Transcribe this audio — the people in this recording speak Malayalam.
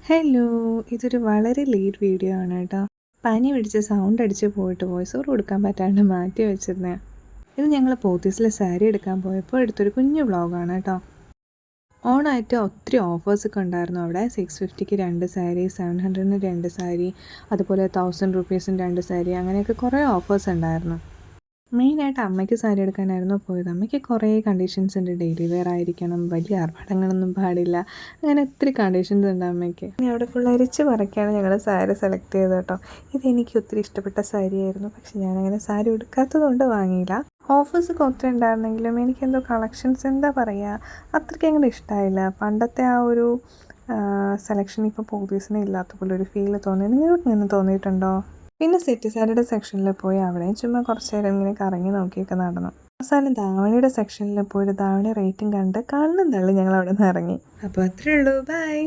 ഹലോ, ഇതൊരു വളരെ ലേറ്റ് വീഡിയോ ആണ് കേട്ടോ. പനി പിടിച്ച് സൗണ്ട് അടിച്ച് പോയിട്ട് വോയിസ് ഓവർ കൊടുക്കാൻ പറ്റാണ്ട് മാറ്റി വെച്ചിരുന്നേ. ഇത് ഞങ്ങൾ പോത്തീസിലെ സാരി എടുക്കാൻ പോയപ്പോൾ എടുത്തൊരു കുഞ്ഞു വ്ളോഗാണ് കേട്ടോ. ഓണായിട്ട് ഒത്തിരി ഓഫേഴ്സൊക്കെ ഉണ്ടായിരുന്നു അവിടെ. 650ക്ക് 2 സാരി, 700ന് 2 സാരി, അതുപോലെ 1000 റുപ്പീസിന് 2 സാരി, അങ്ങനെയൊക്കെ കുറേ ഓഫേഴ്സ് ഉണ്ടായിരുന്നു. മെയിനായിട്ട് അമ്മയ്ക്ക് സാരി എടുക്കാനായിരുന്നു പോയത്. അമ്മയ്ക്ക് കുറേ കണ്ടീഷൻസ് ഉണ്ട്. ഡെയിലി വെയർ ആയിരിക്കണം, വലിയ ആർഭാടങ്ങളൊന്നും പാടില്ല, അങ്ങനെ ഒത്തിരി കണ്ടീഷൻസ് ഉണ്ട് അമ്മയ്ക്ക്. ഇനി അവിടെ ഫുൾ അരിച്ച് പറയ്ക്കാണ് ഞങ്ങൾ സാരി സെലക്ട് ചെയ്തത് കേട്ടോ. ഇതെനിക്ക് ഒത്തിരി ഇഷ്ടപ്പെട്ട സാരിയായിരുന്നു. പക്ഷെ ഞാനങ്ങനെ സാരി എടുക്കാത്തത് കൊണ്ട് വാങ്ങിയില്ല. ഓഫേഴ്സൊക്കെ ഒത്തിരി ഉണ്ടായിരുന്നെങ്കിലും എനിക്കെന്തോ കളക്ഷൻസ് എന്താ പറയുക, അത്രയ്ക്ക് അങ്ങോട്ട് ഇഷ്ടമായില്ല. പണ്ടത്തെ ആ ഒരു സെലക്ഷൻ ഇപ്പോൾ പോത്തീസിന് ഇല്ലാത്ത പോലെ ഒരു ഫീല് തോന്നി. നിങ്ങൾക്ക് ഇങ്ങനെ തോന്നിയിട്ടുണ്ടോ? പിന്നെ സെറ്റ് സാരിയുടെ സെക്ഷനിൽ പോയി അവിടെയും ചുമ്മാ കുറച്ച് നേരം ഇങ്ങനെ കറങ്ങി നോക്കിയൊക്കെ നടന്നു. അവസാനം ധാവണിയുടെ സെക്ഷനിൽ പോയി ധാവണി റേറ്റും കണ്ട് കണ്ണും തള്ളി ഞങ്ങൾ അവിടെ നിന്ന് ഇറങ്ങി. അപ്പോൾ അത്രേ ഉള്ളൂ, ബൈ.